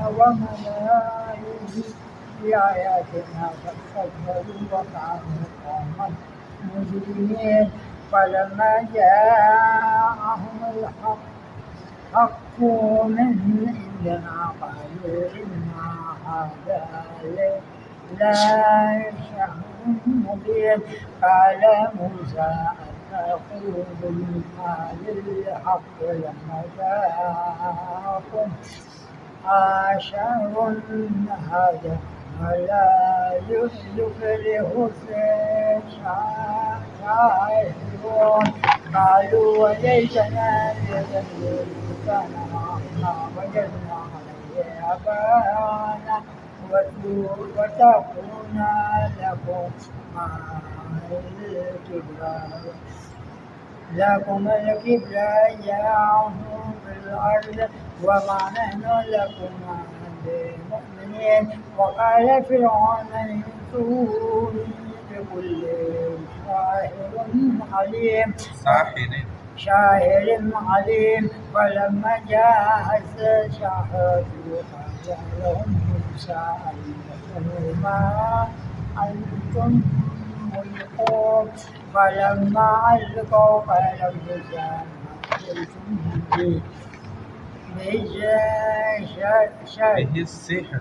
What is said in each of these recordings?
وملائكته بآياتنا فاستكبروا وكانوا قوما مجرمين فلما جاءهم الحق من عندنا قالوا إن هذا لا شيء مبين قال موسى أتأخذون بما للحق لما جاءكم أشر هذا ولا يفلح الشاعرون قالوا وليتنا لذنب كان ما وجدنا عليه آباءنا وتكون لكم الكبرياء في الأرض وما نحن لكم بمؤمنين وقال فرعون ائتوني بكل شاعر عليم فلما جاء السحرة قال لهم موسى ألقوا ما أنتم ملقون فلما ألقوا قال موسى ما قلتم به السحر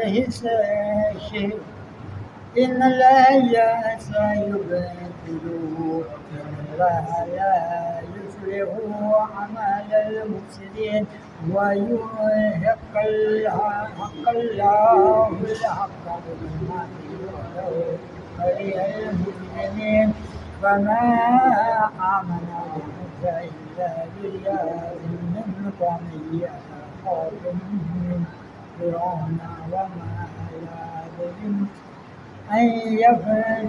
به الشهر إن الله سيبطل إن الله لا يصلح أعمال المفسدين ويحق الله الحق بكلماته ولو المجرمين فما آمن موسى إلا برياء من قومه أخاف من فرعون وما يعلم أن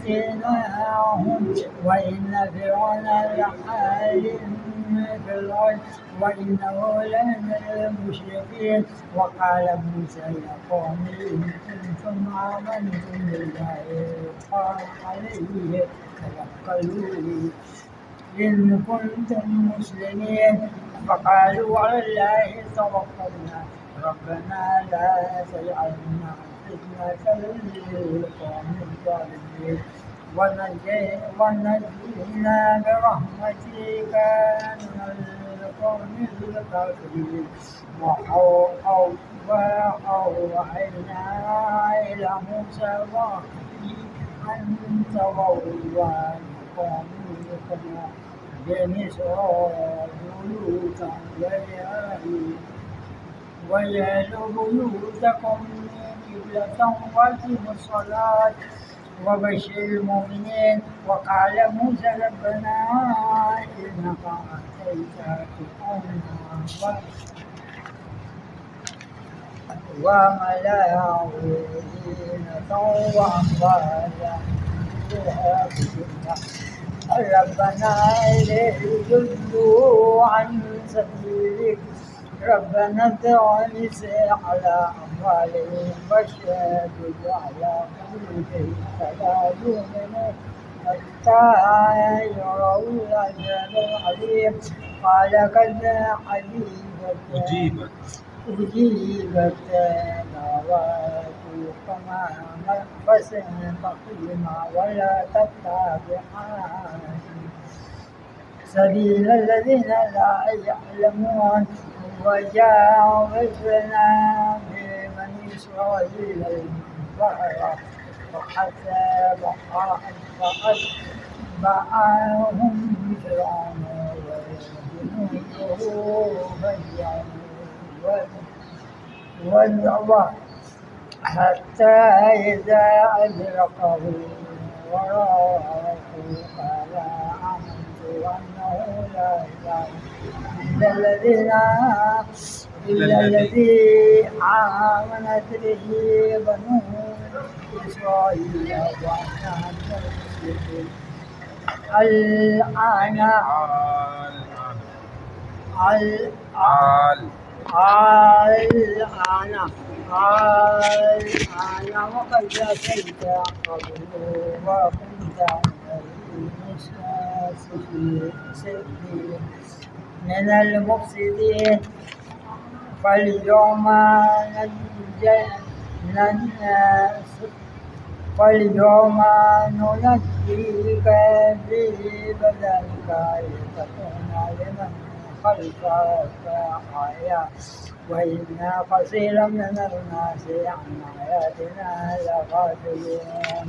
يفتناهم وإن فرعون لحال في الأرض وإنه لمن المشركين وقال موسى يا قوم إن كنتم آمنتم بالله عليه توكلوا إن كنتم مسلمين فقالوا على الله توكلنا ربنا لا تجعلنا فتنة للقوم الظالمين ونجينا برحمتك من القوم الكافرين وأوحينا إلى موسى وأخيه أن تبوأ قومكم بمصر بيوتا ويجعلوا بيوتكم قبلة وأقيموا الصلاة وبشر المؤمنين وقال موسى ربنا إنك آتيت فرعون وملأه زينة وأموالا ربنا ليضلوا عن سبيلك ربنا اطمس على أموالهم واشدد على قلوبهم فلا يؤمنوا حتى يروا العذاب الأليم قال قد أجيبت دعواتكما فاستقيما ولا تتبعان سبيل الذين لا يعلمون وجاوزنا ببني إسرائيل البحر فأتبعهم فرعون وجنوده حتى إذا أدركه وراءه قال آمنت أنه لا إله إلا الذي آمنت به بنو إسرائيل وأنا من المسلمين الآن وقد أتيت قبل وكنت من المسلمين من المفسدين فاليوم ننجيك ببدنك لتكون لمن خلفك آية وإن كثيرا من الناس عن آياتنا لغافلون.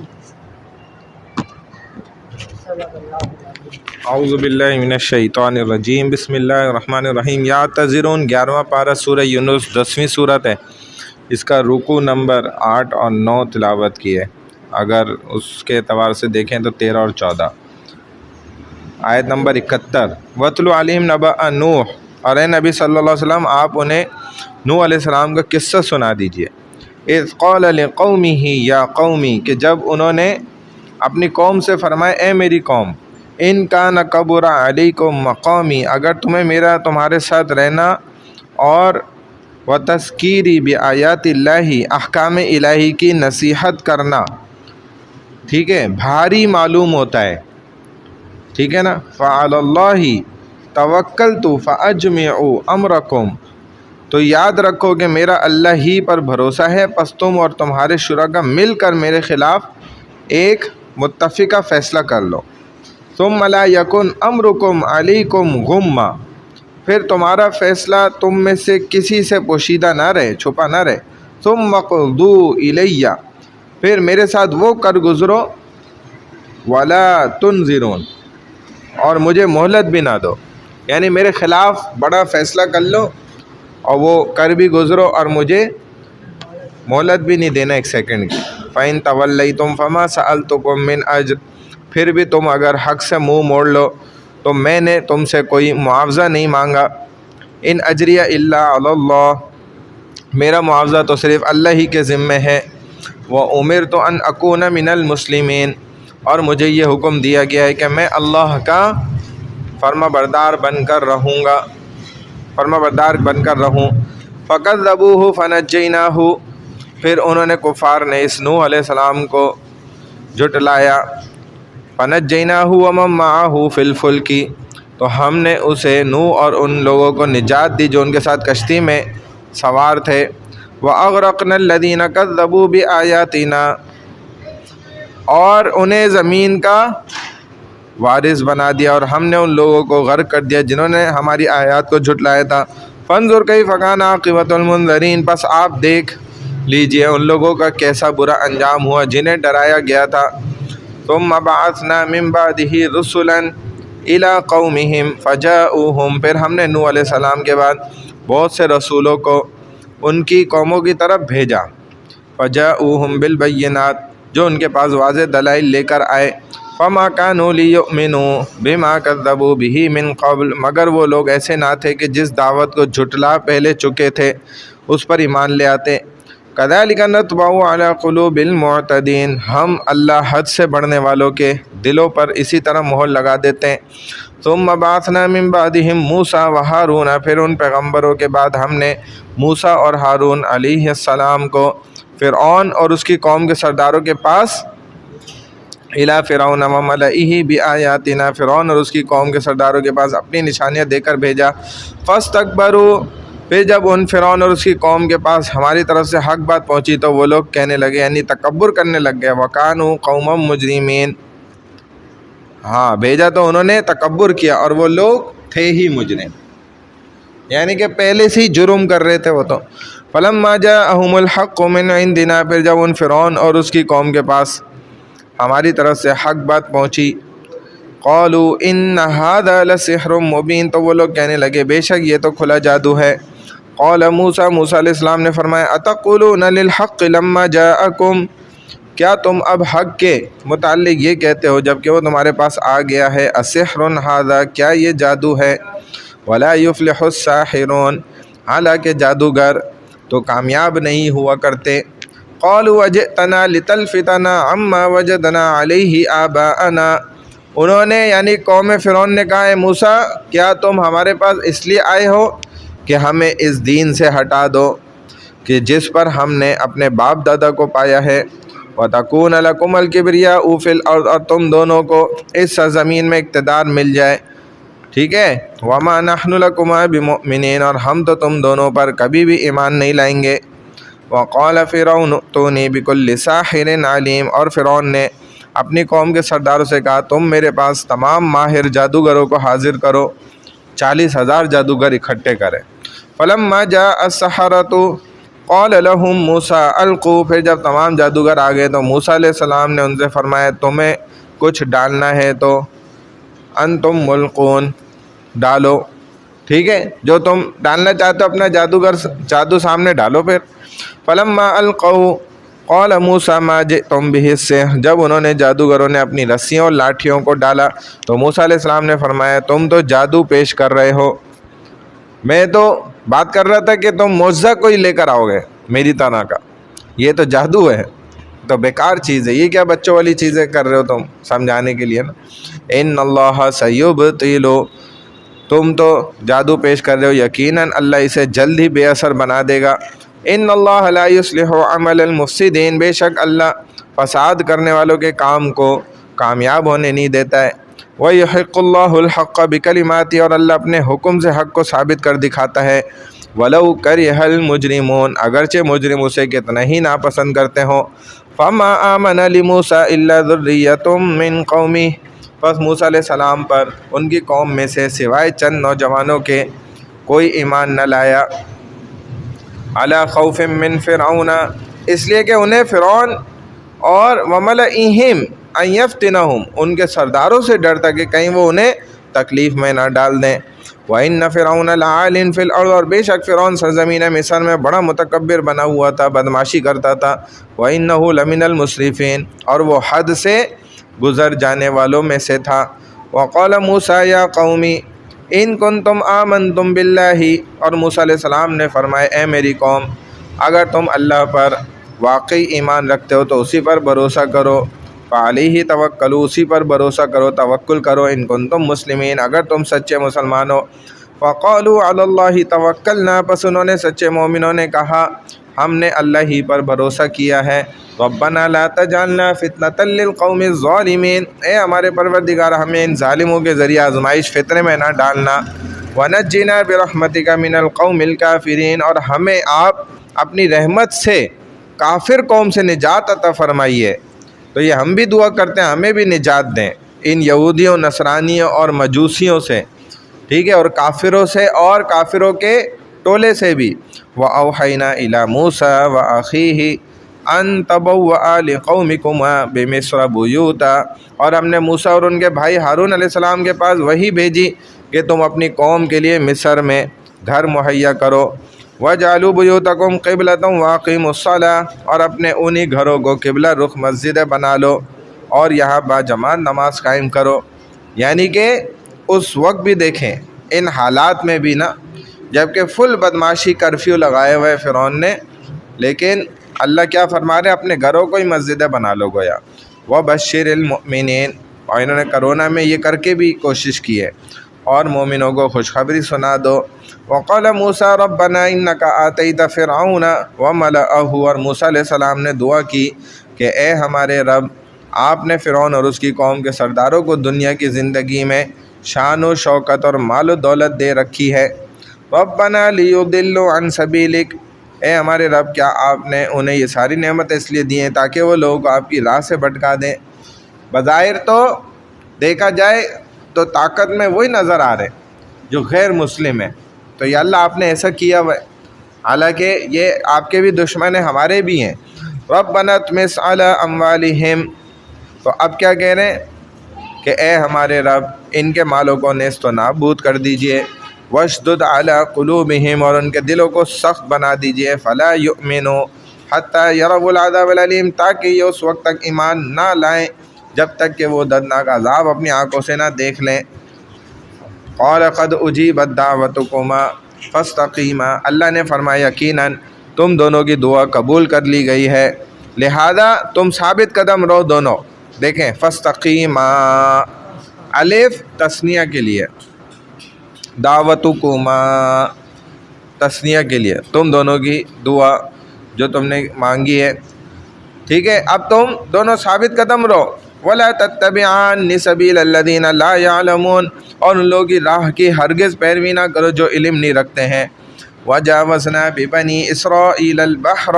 صدق الله العظيم. اعوذ باللہ من الشیطان الرجیم، بسم اللہ الرحمن الرحیم۔ یعتذرون 11واں پارہ سورہ یونس 10ویں صورت ہے، اس کا رکوع نمبر 8 اور 9 تلاوت کی ہے، اگر اس کے اعتبار سے دیکھیں تو 13 اور 14۔ آیت نمبر 71، وَاتْلُ عَلَيْهِمْ نَبَأَ نوح، اور اے نبی صلی اللہ علیہ وسلم آپ انہیں نوح علیہ السلام کا قصہ سنا دیجئے۔ اذ قال لقومہ یا قومی، کہ جب انہوں نے اپنی قوم سے فرمائے اے میری قوم، ان کان کبر علیکم مقامی، اگر تمہارے ساتھ رہنا اور وتذکیری بآیات اللہ، احکام الہی کی نصیحت کرنا، ٹھیک ہے، بھاری معلوم ہوتا ہے، ٹھیک ہے نا، فعلی اللہ توکلت فاجمعوا امرکم، تو یاد رکھو کہ میرا اللہ ہی پر بھروسہ ہے، پس تم اور تمہارے شرکا مل کر میرے خلاف ایک متفقہ فیصلہ کر لو۔ ثم لا یکن امرکم علیکم غمہ، پھر تمہارا فیصلہ تم میں سے کسی سے پوشیدہ نہ رہے، چھپا نہ رہے۔ ثم اقضوا الیہ، پھر میرے ساتھ وہ کر گزرو، ولا تنظرون، اور مجھے مہلت بھی نہ دو، یعنی میرے خلاف بڑا فیصلہ کر لو اور وہ کر بھی گزرو اور مجھے مہلت بھی نہیں دینا ایک سیکنڈ کی۔ فَإِن تَوَلَّيْتُمْ فَمَا سَأَلْتُكُم مِّنْ أَجْرٍ، پھر بھی تم اگر حق سے منہ موڑ لو تو میں نے تم سے کوئی معاوضہ نہیں مانگا۔ ان اجریہ الا علی اللہ، میرا معاوضہ تو صرف اللہ ہی کے ذمے ہے۔ وَأُمِرْتُ أَنْ أَكُونَ مِنَ الْمُسْلِمِينَ، اور مجھے یہ حکم دیا گیا ہے کہ میں اللہ کا فرما بردار بن کر رہوں۔ فَكَذَّبُوهُ فَنَجَّيْنَاهُ، پھر انہوں نے کفار نے اس نوح علیہ السلام کو جھٹلایا۔ فَنَجَّيْنَاهُ وَمَن مَّعَهُ فِي الْفُلْكِ، تو ہم نے اسے نوح اور ان لوگوں کو نجات دی جو ان کے ساتھ کشتی میں سوار تھے۔ وَأَغْرَقْنَا الَّذِينَ كَذَّبُوا بِآيَاتِنَا، اور انہیں زمین کا وارث بنا دیا اور ہم نے ان لوگوں کو غرق کر دیا جنہوں نے ہماری آیات کو جھٹلایا تھا۔ فَانظُرْ كَيْفَ كَانَ عَاقِبَةُ الْمُنذَرِينَ، پس آپ دیکھ لیجئے ان لوگوں کا کیسا برا انجام ہوا جنہیں ڈرایا گیا تھا۔ ثُمَّ بَعَثْنَا مِن بَعْدِهِ رُسُلًا إِلَىٰ قَوْمِهِمْ فَجَاءُوهُمْ، پھر ہم نے نوح علیہ السلام کے بعد بہت سے رسولوں کو ان کی قوموں کی طرف بھیجا۔ فَجَاءُوهُمْ بِالْبَيِّنَاتِ، جو ان کے پاس واضح دلائل لے کر آئے۔ فَمَا كَانُوا لِيُؤْمِنُوا بِمَا كَذَّبُوا بِهِ مِن قَبْلُ، مگر وہ لوگ ایسے نہ تھے کہ جس دعوت کو جھٹلا پہلے چکے تھے اس پر ایمان لے آتے۔ كَذَلِكَ نَطْبَعُ عَلَىٰ قُلُوبِ الْمُعْتَدِينَ، ہم اللہ حد سے بڑھنے والوں کے دلوں پر اسی طرح مہر لگا دیتے ہیں۔ ثُمَّ بَعَثْنَا مِن بَعْدِهِم مُوسَىٰ وَهَارُونَ، پھر ان پیغمبروں کے بعد ہم نے موسیٰ اور ہارون علیہ السلام کو فرعون اور اس کی قوم کے سرداروں کے پاس، إِلَىٰ فِرْعَوْنَ وَمَلَئِهِ بِآيَاتِنَا، فرعون اور اس کی قوم کے سرداروں کے پاس اپنی نشانیاں دے کر بھیجا۔ فَاسْتَكْبَرُوا، پھر جب ان فرعون اور اس کی قوم کے پاس ہماری طرف سے حق بات پہنچی تو وہ لوگ کہنے لگے، یعنی تکبر کرنے لگ گئے۔ وَكَانُوا قَوْمًا مُجْرِمِينَ، ہاں بھیجا تو انہوں نے تکبر کیا اور وہ لوگ تھے ہی مجرم، یعنی کہ پہلے سے ہی جرم کر رہے تھے وہ تو۔ فَلَمَّا جَاءَهُمُ الْحَقُّ مِنْ عِنْدِنَا، پھر جب ان فرعون اور اس کی قوم کے پاس ہماری طرف سے حق بات پہنچی، قَالُوا إِنَّ هَذَا لَسِحْرٌ مُبِينٌ، تو وہ لوگ کہنے لگے بے شک یہ تو کھلا جادو ہے۔ قَالَ موسیٰ، موسیٰ علیہ السلام نے فرمایا، أَتَقُولُونَ لِلْحَقِّ لَمَّا جَاءَكُمْ، کیا تم اب حق کے متعلق یہ کہتے ہو جب کہ وہ تمہارے پاس آ گیا ہے؟ أَسِحْرٌ هَذَا، کیا یہ جادو ہے؟ وَلَا يُفْلِحُ السَّاحِرُونَ، حالانکہ جادوگر تو کامیاب نہیں ہوا کرتے۔ قَالُوا وَجِئْتَنَا لِتَلْفِتَنَا عَمَّا وَجَدْنَا عَلَيْهِ آبَاءَنَا، انہوں نے یعنی قوم فرعون نے کہا، اے موسیٰ کیا تم ہمارے پاس اس لیے آئے ہو کہ ہمیں اس دین سے ہٹا دو کہ جس پر ہم نے اپنے باپ دادا کو پایا ہے؟ وَتَكُونَ لَكُمُ الْكِبْرِيَاءُ فِي الْأَرْضِ، اور تم دونوں کو اس سرزمین میں اقتدار مل جائے، ٹھیک ہے. وَمَا نَحْنُ لَكُمَا بِمُؤْمِنِينَ، اور ہم تو تم دونوں پر کبھی بھی ایمان نہیں لائیں گے. وَقَالَ فِرْعَوْنُ ائْتُونِي بِكُلِّ سَاحِرٍ عَلِيمٍ، اور فرعون نے اپنی قوم کے سرداروں سے کہا تم میرے پاس تمام ماہر جادوگروں کو حاضر کرو، 40,000 جادوگر اکٹھے کریں. فَلَمَّا جَاءَ السَّحَرَةُ قَالَ لَهُم مُوسَىٰ أَلْقُوا، پھر جب تمام جادوگر آ گئے تو موسیٰ علیہ السلام نے ان سے فرمایا تمہیں کچھ ڈالنا ہے تو انتم ملقون، ڈالو، ٹھیک ہے، جو تم ڈالنا چاہتے ہو اپنا جادو سامنے ڈالو. پھر فَلَمَّا أَلْقَوْا قَالَ مُوسَىٰ مَا جِئْتُم بِهِ السِّحْرُ، جب انہوں نے جادوگروں نے اپنی رسیوں اور لاٹھیوں کو ڈالا تو موسیٰ علیہ السلام نے فرمایا تم تو جادو پیش کر رہے ہو، میں تو بات کر رہا تھا کہ تم معجزہ کوئی لے کر آؤ گے میری طرح کا، یہ تو جادو ہے، تو بیکار چیز ہے، یہ کیا بچوں والی چیزیں کر رہے ہو تم سمجھانے کے لیے نا. ان اللہ سیبطل، تم تو جادو پیش کر رہے ہو، یقیناً اللہ اسے جلد ہی بے اثر بنا دے گا. ان اللہ لا یصلح عمل المفسدین، بے شک اللہ فساد کرنے والوں کے کام کو کامیاب ہونے نہیں دیتا ہے. وَيُحِقُّ اللَّهُ الْحَقَّ بِكَلِمَاتِهِ، اور اللہ اپنے حکم سے حق کو ثابت کر دکھاتا ہے. وَلَوْ كَرِهَ الْمُجْرِمُونَ، اگرچہ مجرم اسے کتنا ہی ناپسند کرتے ہوں. فَمَا آمَنَ لِمُوسَىٰ إِلَّا ذُرِّيَّةٌ مِّن قَوْمِهِ، پس موسیٰ علیہ السلام پر ان کی قوم میں سے سوائے چند نوجوانوں کے کوئی ایمان نہ لایا. عَلَىٰ خَوْفٍ مِّن فِرْعَوْنَ، اس لیے کہ انہیں فرعون اور وَمَلَئِهِمْ أَن يَفْتِنَهُمْ، ان کے سرداروں سے ڈر تھا کہ کہیں وہ انہیں تکلیف میں نہ ڈال دیں. وَإِنَّ فِرْعَوْنَ لَعَالٍ فِي الْأَرْضِ، اور بے شک فرعون سرزمین مصر میں بڑا متکبر بنا ہوا تھا، بدماشی کرتا تھا. وَإِنَّهُ لَمِنَ الْمُسْرِفِينَ، اور وہ حد سے گزر جانے والوں میں سے تھا. وَقَالَ مُوسَىٰ يَا قَوْمِ إِن كُنتُمْ آمَنتُم بِاللَّهِ، اور موسیٰ علیہ السلام نے فرمایا اے میری قوم اگر تم اللہ پر واقعی ایمان رکھتے ہو تو اسی پر بھروسہ کرو. فَعَلَيْهِ تَوَكَّلُوا، اسی پر بھروسہ کرو، توکل کرو. ان کنتم مسلمین، اگر تم سچے مسلمان ہو. فَقَالُوا عَلَى اللَّهِ تَوَكَّلْنَا، پس انہوں نے سچے مومنوں نے کہا ہم نے اللہ ہی پر بھروسہ کیا ہے. رَبَّنَا لَا تَجْعَلْنَا فِتْنَةً لِّلْقَوْمِ الظَّالِمِينَ، اے ہمارے پروردگار ہمیں ان ظالموں کے ذریعے آزمائش فتنے میں نہ ڈالنا. وَنَجِّنَا بِرَحْمَتِكَ مِنَ الْقَوْمِ الْكَافِرِينَ، اور ہمیں آپ اپنی رحمت سے کافر قوم سے نجات عطا فرمائیے. تو یہ ہم بھی دعا کرتے ہیں ہمیں بھی نجات دیں ان یہودیوں، نصرانیوں اور مجوسیوں سے، ٹھیک ہے، اور کافروں سے اور کافروں کے ٹولے سے بھی. وَأَوْحَيْنَا إِلَىٰ مُوسَىٰ وَأَخِيهِ أَن تَبَوَّآ لِقَوْمِكُمَا بِمِصْرَ بُيُوتًا، اور ہم نے موسیٰ اور ان کے بھائی ہارون علیہ السلام کے پاس وہی بھیجی کہ تم اپنی قوم کے لیے مصر میں گھر مہیا کرو. وَجَعَلُوا بُيُوتَكُمْ قِبْلَةً وَأَقِيمُوا الصَّلَاةَ، اور اپنے انہی گھروں کو قبلہ رخ مسجد بنا لو اور یہاں باجماعت نماز قائم کرو. یعنی کہ اس وقت بھی دیکھیں ان حالات میں بھی نا، جبکہ فل بدماشی کرفیو لگائے ہوئے فرعون نے، لیکن اللہ کیا فرما رہے ہیں اپنے گھروں کو ہی مسجدیں بنا لو گویا. وَبَشِّرِ الْمُؤْمِنِينَ، اور انہوں نے کرونا میں یہ کر کے بھی کوشش کی ہے، اور مومنوں کو خوشخبری سنا دو. وَقَالَ مُوسَىٰ رَبَّنَا إِنَّكَ آتَيْتَ فِرْعَوْنَ وَمَلَأَهُ، اور موسیٰ علیہ السلام نے دعا کی کہ اے ہمارے رب آپ نے فرعون اور اس کی قوم کے سرداروں کو دنیا کی زندگی میں شان و شوکت اور مال و دولت دے رکھی ہے. رَبَّنَا لِيُضِلُّوا عَن سَبِيلِكَ، اے ہمارے رب کیا آپ نے انہیں یہ ساری نعمتیں اس لیے دی ہیں تاکہ وہ لوگوں کو آپ کی راہ سے بھٹکا دیں. بظاہر تو دیکھا جائے تو طاقت میں وہی نظر آ رہے جو غیر مسلم ہیں، تو یا اللہ آپ نے ایسا کیا ہوا ہے، حالانکہ یہ آپ کے بھی دشمن ہیں ہمارے بھی ہیں. رَبَّنَا اطْمِسْ عَلَىٰ أَمْوَالِهِمْ، تو اب کیا کہہ رہے ہیں کہ اے ہمارے رب ان کے مالوں کو نیست و نابود کر دیجئے. وَاشْدُدْ عَلَىٰ قُلُوبِهِمْ، اور ان کے دلوں کو سخت بنا دیجئے. فَلَا يُؤْمِنُوا حَتَّىٰ يَرَوُا الْعَذَابَ الْأَلِيمَ، تاکہ یہ اس وقت تک ایمان نہ لائیں جب تک کہ وہ دردناک عذاب اپنی آنکھوں سے نہ دیکھ لیں. قَالَ قَدْ أُجِيبَتْ دَعْوَتُكُمَا فَاسْتَقِيمَا، اللہ نے فرمایا یقیناً تم دونوں کی دعا قبول کر لی گئی ہے، لہذا تم ثابت قدم رہو دونوں. دیکھیں فَاسْتَقِيمَا، الف تثنیہ کے لیے، دعوتکما تثنیہ کے لیے، تم دونوں کی دعا جو تم نے مانگی ہے ٹھیک ہے، اب تم دونوں ثابت قدم رہو، وَلَا تَتَّبِعَنِّ سَبِيلَ الَّذِينَ لَا يَعْلَمُونَ، اور ان لوگوں کی راہ کی ہرگز پیروی نہ کرو جو علم نہیں رکھتے ہیں۔ وَجَاوَزْنَا بِبَنِي إِسْرَائِيلَ الْبَحْرَ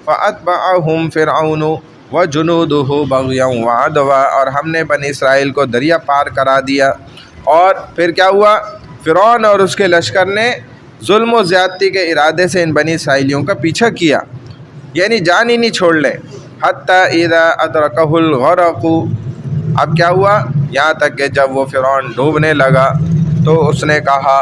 فَأَتْبَعَهُمْ فِرْعَوْنُ وَجُنُودُهُ بَغْيًا وَعَدْوًا، اور ہم نے بنی اسرائیل کو دریا پار کرا دیا، اور پھر کیا ہوا؟ فرعون اور اس کے لشکر نے ظلم و زیادتی کے ارادے سے ان بنی اسرائیلیوں کا پیچھا کیا، یعنی جان ہی نہیں چھوڑ لے۔ حتیٰ اذا ادرکہ الغرق، اب کیا ہوا؟ یہاں تک کہ جب وہ فرعون ڈوبنے لگا تو اس نے کہا،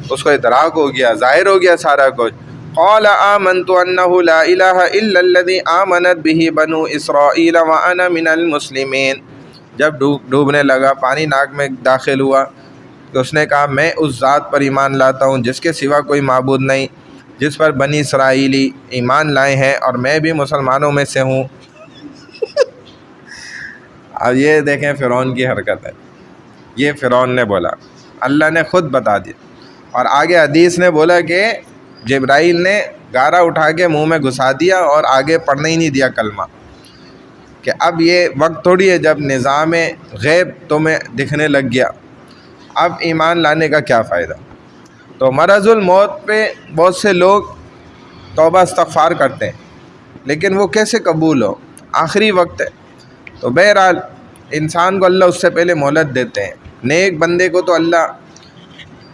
اس کو ادراک ہو گیا، ظاہر ہو گیا سارا کچھ، قال آمنت انہ لا الہ الا الذی آمنت بہ بنو اسرائیل وانا من المسلمین، جب ڈوبنے لگا، پانی ناک میں داخل ہوا تو اس نے کہا میں اس ذات پر ایمان لاتا ہوں جس کے سوا کوئی معبود نہیں، جس پر بنی اسرائیلی ایمان لائے ہیں، اور میں بھی مسلمانوں میں سے ہوں۔ اب یہ دیکھیں فرعون کی حرکت ہے، یہ فرعون نے بولا، اللہ نے خود بتا دیا، اور آگے حدیث نے بولا کہ جبرائیل نے گارا اٹھا کے منہ میں گھسا دیا اور آگے پڑھنے ہی نہیں دیا کلمہ، کہ اب یہ وقت تھوڑی ہے جب نظام غیب تمہیں دکھنے لگ گیا، اب ایمان لانے کا کیا فائدہ۔ تو مرض الموت پہ بہت سے لوگ توبہ استغفار کرتے ہیں، لیکن وہ کیسے قبول ہو؟ آخری وقت ہے۔ تو بہرحال انسان کو اللہ اس سے پہلے مہلت دیتے ہیں، نیک بندے کو تو اللہ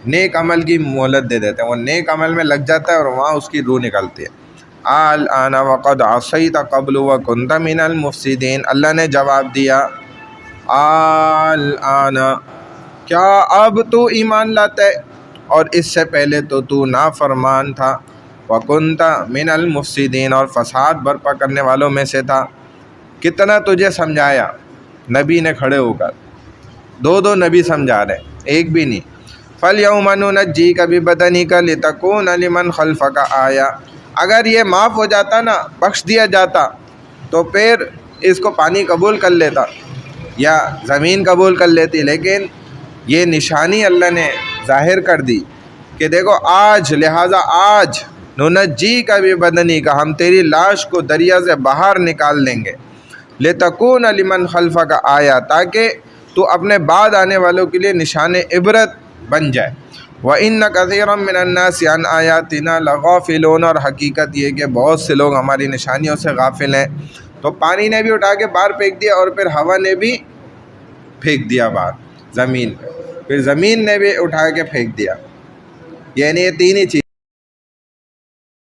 نیک عمل کی مہلت دے دیتے ہیں، وہ نیک عمل میں لگ جاتا ہے اور وہاں اس کی روح نکلتی ہے۔ الآن وقد عصیت قبل وکنت من المفسدین، اللہ نے جواب دیا الآن، کیا اب تو ایمان لاتا ہے اور اس سے پہلے تو نافرمان تھا، وکنت من المفسدین، اور فساد برپا کرنے والوں میں سے تھا۔ کتنا تجھے سمجھایا نبی نے کھڑے ہو کر، دو نبی سمجھا رہے، ایک بھی نہیں۔ فَالْيَوْمَ نُنَجِّيكَ بِبَدَنِكَ لِتَكُونَ لِمَنْ خَلْفَكَ آیَةً، اگر یہ معاف ہو جاتا نا، بخش دیا جاتا، تو پھر اس کو پانی قبول کر لیتا یا زمین قبول کر لیتی، لیکن یہ نشانی اللہ نے ظاہر کر دی کہ دیکھو آج، لہٰذا آج نُنَجِّيكَ بِبَدَنِكَ، ہم تیری لاش کو دریا سے باہر نکال لیں گے، لِتَكُونَ لِمَنْ خَلْفَكَ آیَةً، تاکہ تو اپنے بعد آنے والوں کے لیے نشان عبرت بن جائے۔ وَإِنَّ كَثِيرًا مِّنَ النَّاسِ عَنْ آيَاتِنَا لَغَافِلُونَ، اور حقیقت یہ کہ بہت سے لوگ ہماری نشانیوں سے غافل ہیں۔ تو پانی نے بھی اٹھا کے باہر پھینک دیا، اور پھر ہوا نے بھی پھینک دیا باہر زمین پہ، پھر زمین نے بھی اٹھا کے پھینک دیا، یعنی یہ تین ہی چیز